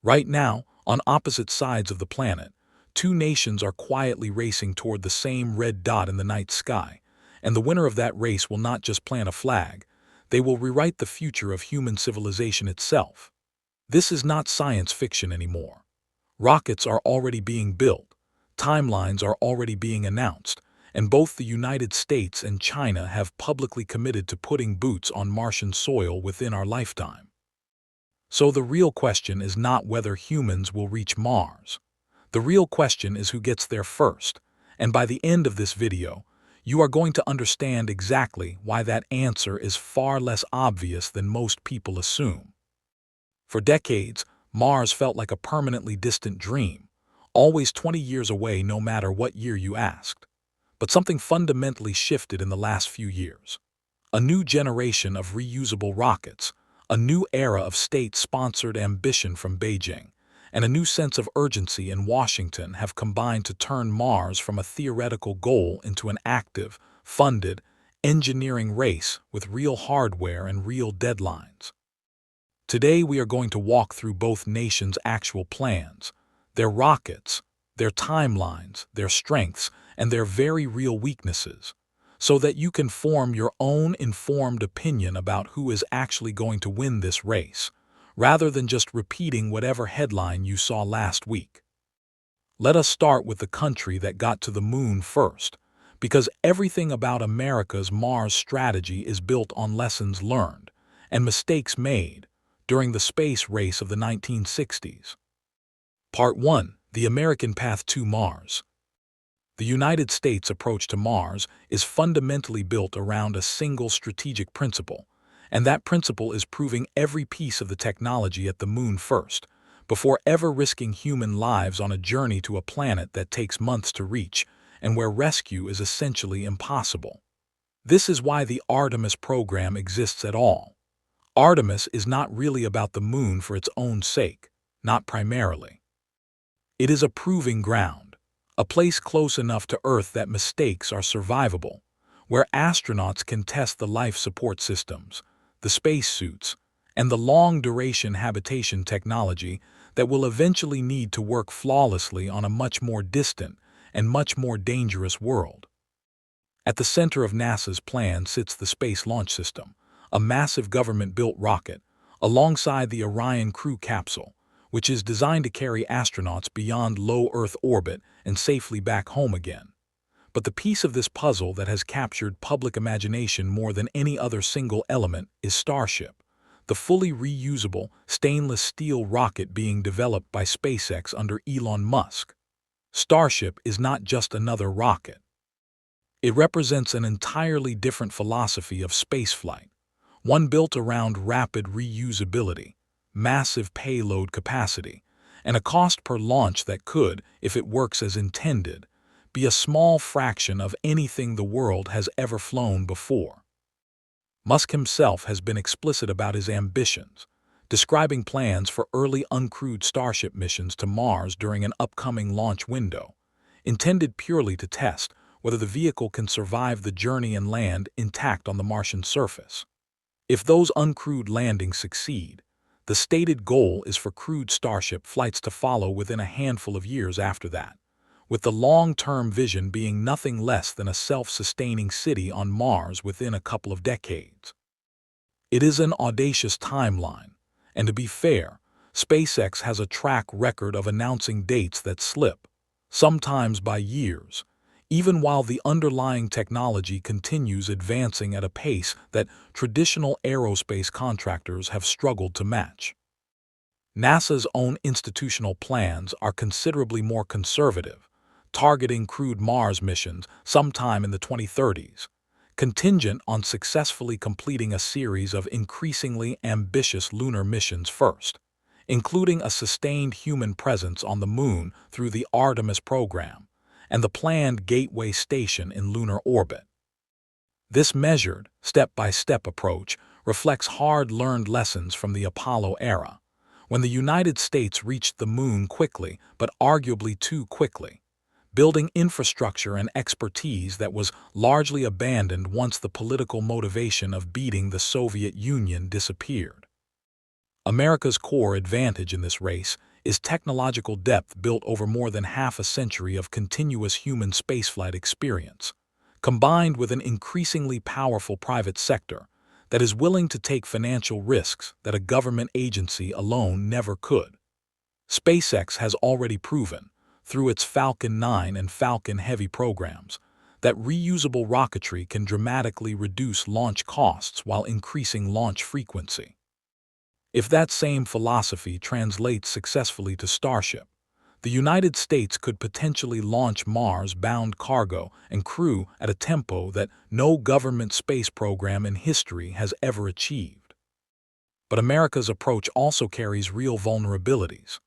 Right now, on opposite sides of the planet, two nations are quietly racing toward the same red dot in the night sky, and the winner of that race will not just plant a flag, they will rewrite the future of human civilization itself. This is not science fiction anymore. Rockets are already being built, timelines are already being announced, and both the United States and China have publicly committed to putting boots on Martian soil within our lifetime. So the real question is not whether humans will reach Mars. The real question is who gets there first, and by the end of this video, you are going to understand exactly why that answer is far less obvious than most people assume. For decades, Mars felt like a permanently distant dream, always 20 years away no matter what year you asked. But something fundamentally shifted in the last few years. A new generation of reusable rockets, a new era of state-sponsored ambition from Beijing, and a new sense of urgency in Washington have combined to turn Mars from a theoretical goal into an active, funded, engineering race with real hardware and real deadlines. Today we are going to walk through both nations' actual plans, their rockets, their timelines, their strengths, and their very real weaknesses, so that you can form your own informed opinion about who is actually going to win this race, rather than just repeating whatever headline you saw last week. Let us start with the country that got to the moon first, because everything about America's Mars strategy is built on lessons learned and mistakes made during the space race of the 1960s. Part 1. The American Path to Mars. The United States' approach to Mars is fundamentally built around a single strategic principle, and that principle is proving every piece of the technology at the moon first, before ever risking human lives on a journey to a planet that takes months to reach and where rescue is essentially impossible. This is why the Artemis program exists at all. Artemis is not really about the moon for its own sake, not primarily. It is a proving ground, a place close enough to Earth that mistakes are survivable, where astronauts can test the life support systems, the spacesuits, and the long-duration habitation technology that will eventually need to work flawlessly on a much more distant and much more dangerous world. At the center of NASA's plan sits the Space Launch System, a massive government-built rocket, alongside the Orion crew capsule, which is designed to carry astronauts beyond low Earth orbit and safely back home again. But the piece of this puzzle that has captured public imagination more than any other single element is Starship, the fully reusable stainless steel rocket being developed by SpaceX under Elon Musk. Starship is not just another rocket. It represents an entirely different philosophy of spaceflight, one built around rapid reusability, massive payload capacity, and a cost per launch that could, if it works as intended, be a small fraction of anything the world has ever flown before. Musk himself has been explicit about his ambitions, describing plans for early uncrewed Starship missions to Mars during an upcoming launch window, intended purely to test whether the vehicle can survive the journey and land intact on the Martian surface. If those uncrewed landings succeed, the stated goal is for crewed Starship flights to follow within a handful of years after that, with the long-term vision being nothing less than a self-sustaining city on Mars within a couple of decades. It is an audacious timeline, and to be fair, SpaceX has a track record of announcing dates that slip, sometimes by years, even while the underlying technology continues advancing at a pace that traditional aerospace contractors have struggled to match. NASA's own institutional plans are considerably more conservative, targeting crewed Mars missions sometime in the 2030s, contingent on successfully completing a series of increasingly ambitious lunar missions first, including a sustained human presence on the Moon through the Artemis program and the planned Gateway station in lunar orbit. This measured, step-by-step approach reflects hard-learned lessons from the Apollo era, when the United States reached the Moon quickly but arguably too quickly, building infrastructure and expertise that was largely abandoned once the political motivation of beating the Soviet Union disappeared. America's core advantage in this race is technological depth built over more than half a century of continuous human spaceflight experience, combined with an increasingly powerful private sector that is willing to take financial risks that a government agency alone never could. SpaceX has already proven, through its Falcon 9 and Falcon Heavy programs, that reusable rocketry can dramatically reduce launch costs while increasing launch frequency. If that same philosophy translates successfully to Starship, the United States could potentially launch Mars-bound cargo and crew at a tempo that no government space program in history has ever achieved. But America's approach also carries real vulnerabilities.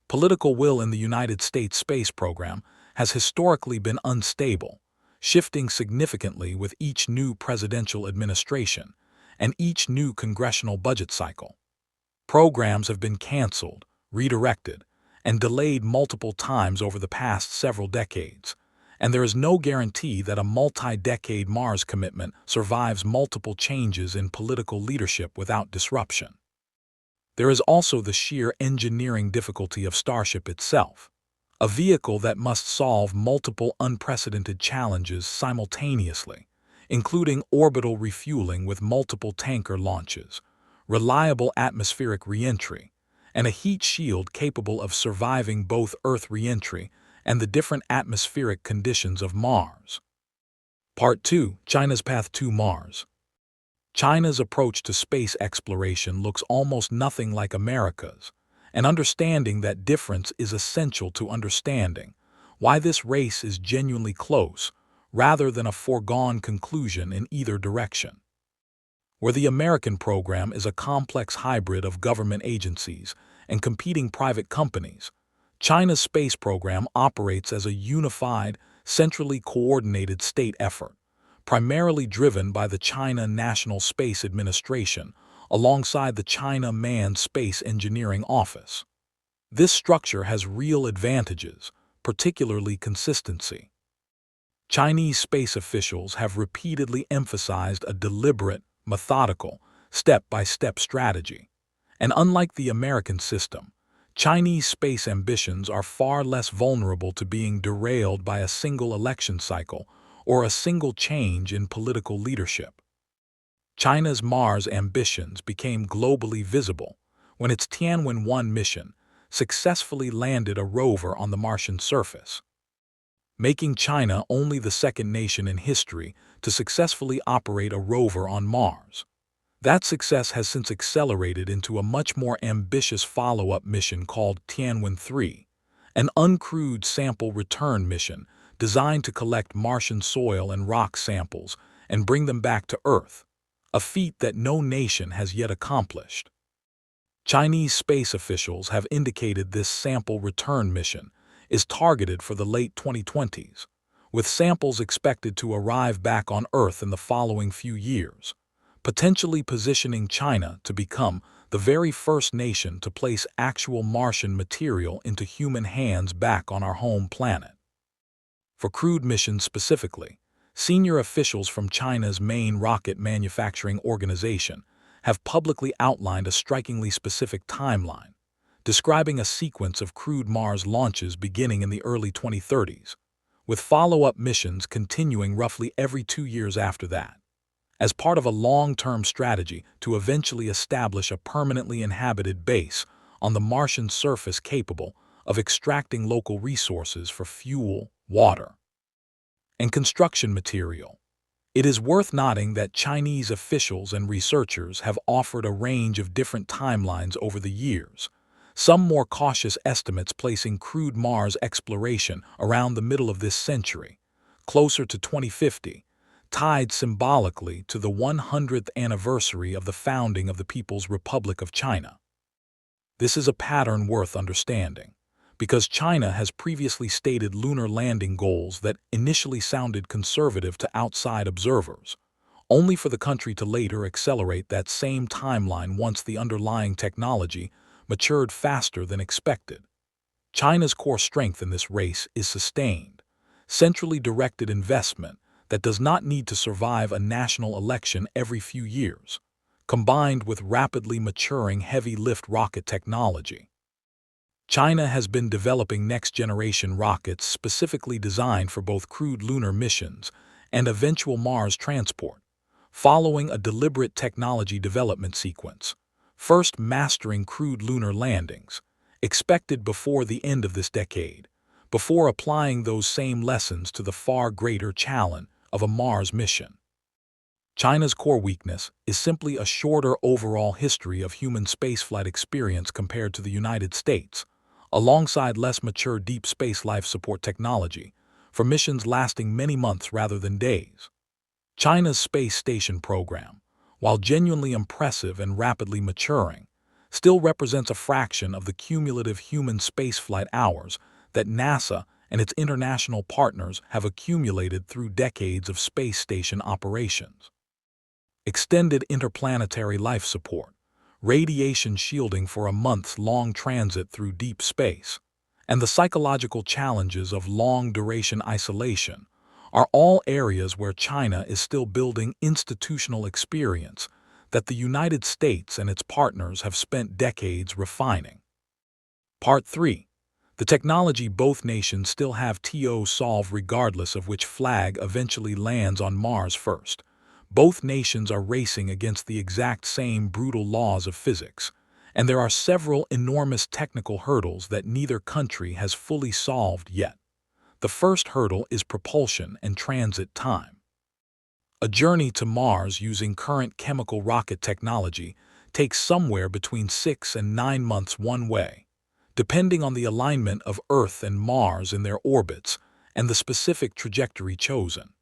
Political will in the United States space program has historically been unstable, shifting significantly with each new presidential administration and each new congressional budget cycle. Programs have been canceled, redirected, and delayed multiple times over the past several decades, and there is no guarantee that a multi-decade Mars commitment survives multiple changes in political leadership without disruption. There is also the sheer engineering difficulty of Starship itself, a vehicle that must solve multiple unprecedented challenges simultaneously, including orbital refueling with multiple tanker launches, reliable atmospheric re-entry, and a heat shield capable of surviving both Earth re-entry and the different atmospheric conditions of Mars. Part 2. China's Path to Mars. China's approach to space exploration looks almost nothing like America's, and understanding that difference is essential to understanding why this race is genuinely close rather than a foregone conclusion in either direction. Where the American program is a complex hybrid of government agencies and competing private companies, China's space program operates as a unified, centrally coordinated state effort, primarily driven by the China National Space Administration alongside the China Manned Space Engineering Office. This structure has real advantages, particularly consistency. Chinese space officials have repeatedly emphasized a deliberate, methodical, step-by-step strategy. And unlike the American system, Chinese space ambitions are far less vulnerable to being derailed by a single election cycle or a single change in political leadership. China's Mars ambitions became globally visible when its Tianwen-1 mission successfully landed a rover on the Martian surface, making China only the second nation in history to successfully operate a rover on Mars. That success has since accelerated into a much more ambitious follow-up mission called Tianwen-3, an uncrewed sample return mission designed to collect Martian soil and rock samples and bring them back to Earth, a feat that no nation has yet accomplished. Chinese space officials have indicated this sample return mission is targeted for the late 2020s, with samples expected to arrive back on Earth in the following few years, potentially positioning China to become the very first nation to place actual Martian material into human hands back on our home planet. For crewed missions specifically, senior officials from China's main rocket manufacturing organization have publicly outlined a strikingly specific timeline, describing a sequence of crewed Mars launches beginning in the early 2030s, with follow-up missions continuing roughly every 2 years after that, as part of a long-term strategy to eventually establish a permanently inhabited base on the Martian surface capable of extracting local resources for fuel, water, and construction material. It is worth noting that Chinese officials and researchers have offered a range of different timelines over the years, some more cautious estimates placing crewed Mars exploration around the middle of this century, closer to 2050, tied symbolically to the 100th anniversary of the founding of the People's Republic of China. This is a pattern worth understanding, because China has previously stated lunar landing goals that initially sounded conservative to outside observers, only for the country to later accelerate that same timeline once the underlying technology matured faster than expected. China's core strength in this race is sustained, centrally directed investment that does not need to survive a national election every few years, combined with rapidly maturing heavy-lift rocket technology. China has been developing next-generation rockets specifically designed for both crewed lunar missions and eventual Mars transport, following a deliberate technology development sequence. First, mastering crewed lunar landings, expected before the end of this decade, before applying those same lessons to the far greater challenge of a Mars mission. China's core weakness is simply a shorter overall history of human spaceflight experience compared to the United States, alongside less mature deep space life support technology, for missions lasting many months rather than days. China's space station program, while genuinely impressive and rapidly maturing, still represents a fraction of the cumulative human spaceflight hours that NASA and its international partners have accumulated through decades of space station operations. Extended interplanetary life support, radiation shielding for a months-long transit through deep space, and the psychological challenges of long-duration isolation are all areas where China is still building institutional experience that the United States and its partners have spent decades refining. Part 3. The technology both nations still have to solve regardless of which flag eventually lands on Mars first. Both nations are racing against the exact same brutal laws of physics, and there are several enormous technical hurdles that neither country has fully solved yet. The first hurdle is propulsion and transit time. A journey to Mars using current chemical rocket technology takes somewhere between 6 and 9 months one way, depending on the alignment of Earth and Mars in their orbits and the specific trajectory chosen.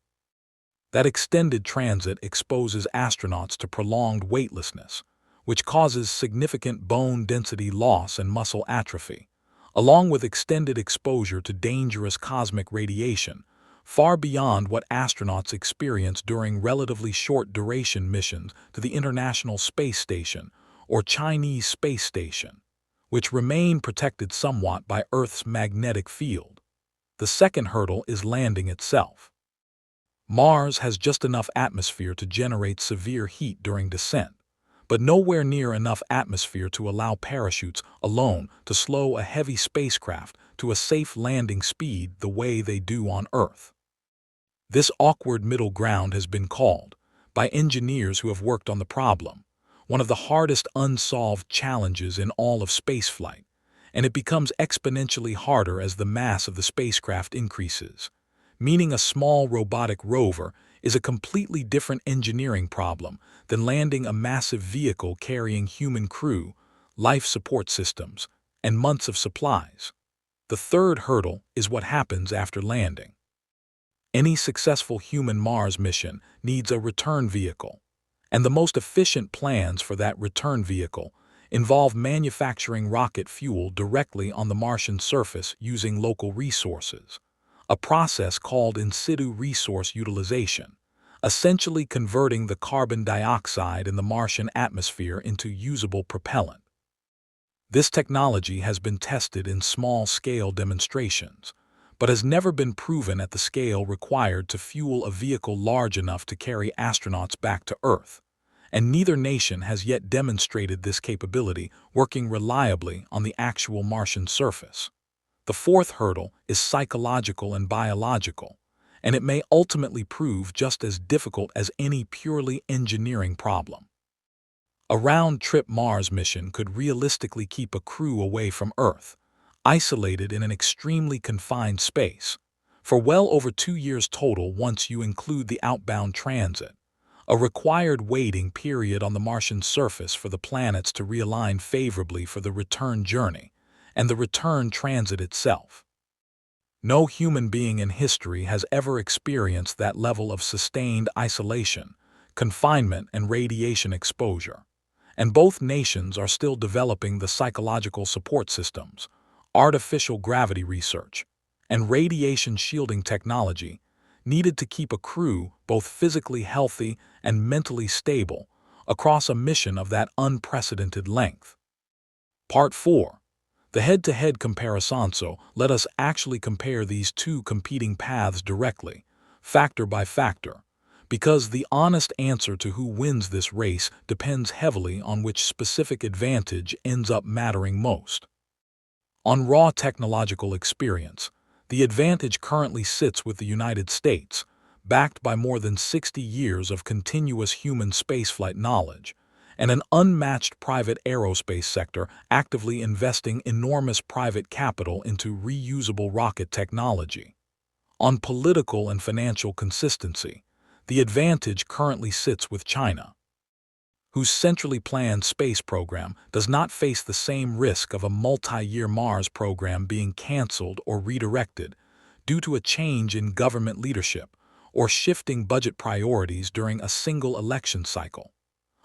That extended transit exposes astronauts to prolonged weightlessness, which causes significant bone density loss and muscle atrophy, along with extended exposure to dangerous cosmic radiation, far beyond what astronauts experience during relatively short-duration missions to the International Space Station or Chinese Space Station, which remain protected somewhat by Earth's magnetic field. The second hurdle is landing itself. Mars has just enough atmosphere to generate severe heat during descent, but nowhere near enough atmosphere to allow parachutes alone to slow a heavy spacecraft to a safe landing speed the way they do on Earth. This awkward middle ground has been called, by engineers who have worked on the problem, one of the hardest unsolved challenges in all of spaceflight, and it becomes exponentially harder as the mass of the spacecraft increases, meaning a small robotic rover is a completely different engineering problem than landing a massive vehicle carrying human crew, life support systems, and months of supplies. The third hurdle is what happens after landing. Any successful human Mars mission needs a return vehicle, and the most efficient plans for that return vehicle involve manufacturing rocket fuel directly on the Martian surface using local resources, a process called in situ resource utilization, essentially converting the carbon dioxide in the Martian atmosphere into usable propellant. This technology has been tested in small-scale demonstrations, but has never been proven at the scale required to fuel a vehicle large enough to carry astronauts back to Earth, and neither nation has yet demonstrated this capability working reliably on the actual Martian surface. The fourth hurdle is psychological and biological, and it may ultimately prove just as difficult as any purely engineering problem. A round-trip Mars mission could realistically keep a crew away from Earth, isolated in an extremely confined space, for well over 2 years total once you include the outbound transit, a required waiting period on the Martian surface for the planets to realign favorably for the return journey, and the return transit itself. No human being in history has ever experienced that level of sustained isolation, confinement, and radiation exposure, and both nations are still developing the psychological support systems, artificial gravity research, and radiation shielding technology needed to keep a crew both physically healthy and mentally stable across a mission of that unprecedented length. Part 4. The head-to-head comparison. So let us actually compare these two competing paths directly, factor by factor, because the honest answer to who wins this race depends heavily on which specific advantage ends up mattering most. On raw technological experience, the advantage currently sits with the United States, backed by more than 60 years of continuous human spaceflight knowledge, and an unmatched private aerospace sector actively investing enormous private capital into reusable rocket technology. On political and financial consistency, the advantage currently sits with China, whose centrally planned space program does not face the same risk of a multi-year Mars program being canceled or redirected due to a change in government leadership or shifting budget priorities during a single election cycle.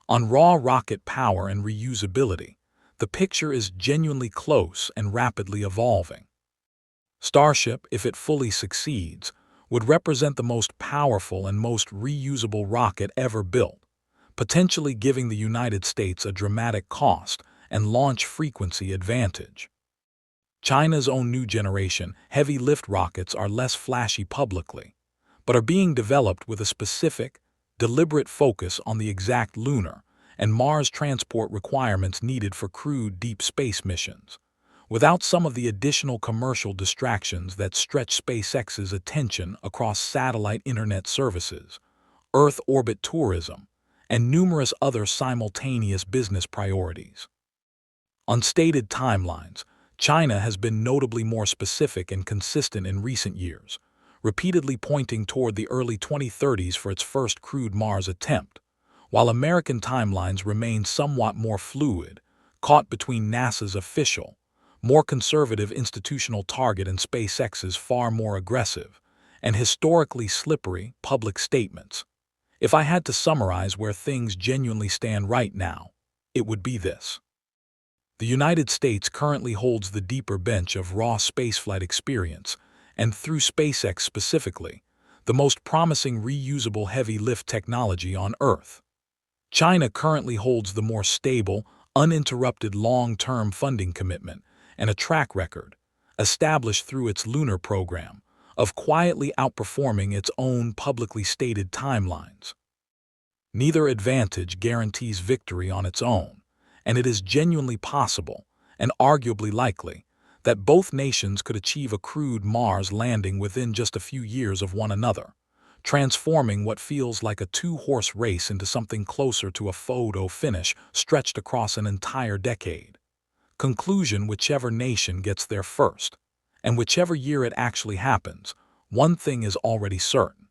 On raw rocket power and reusability, the picture is genuinely close and rapidly evolving. Starship, if it fully succeeds, would represent the most powerful and most reusable rocket ever built, potentially giving the United States a dramatic cost and launch frequency advantage. China's own new generation heavy lift rockets are less flashy publicly, but are being developed with a specific, deliberate focus on the exact lunar and Mars transport requirements needed for crewed deep space missions, without some of the additional commercial distractions that stretch SpaceX's attention across satellite internet services, Earth orbit tourism, and numerous other simultaneous business priorities. On stated timelines, China has been notably more specific and consistent in recent years, repeatedly pointing toward the early 2030s for its first crewed Mars attempt, while American timelines remain somewhat more fluid, caught between NASA's official, more conservative institutional target and SpaceX's far more aggressive and historically slippery public statements. If I had to summarize where things genuinely stand right now, it would be this. The United States currently holds the deeper bench of raw spaceflight experience, and through SpaceX specifically, the most promising reusable heavy lift technology on Earth. China currently holds the more stable, uninterrupted long-term funding commitment and a track record, established through its lunar program, of quietly outperforming its own publicly stated timelines. Neither advantage guarantees victory on its own, and it is genuinely possible, and arguably likely, that both nations could achieve a crewed Mars landing within just a few years of one another, transforming what feels like a two-horse race into something closer to a photo finish stretched across an entire decade. Conclusion: whichever nation gets there first, and whichever year it actually happens, one thing is already certain.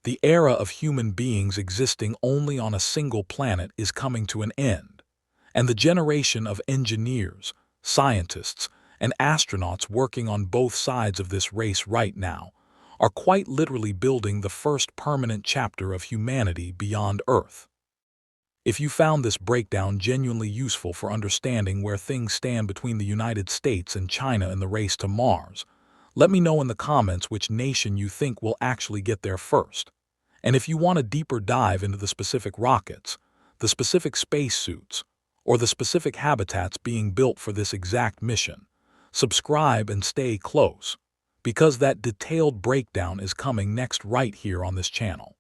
The era of human beings existing only on a single planet is coming to an end, and the generation of engineers, scientists, and astronauts working on both sides of this race right now are quite literally building the first permanent chapter of humanity beyond Earth. If you found this breakdown genuinely useful for understanding where things stand between the United States and China in the race to Mars, let me know in the comments which nation you think will actually get there first. And if you want a deeper dive into the specific rockets, the specific spacesuits, or the specific habitats being built for this exact mission, subscribe and stay close, because that detailed breakdown is coming next right here on this channel.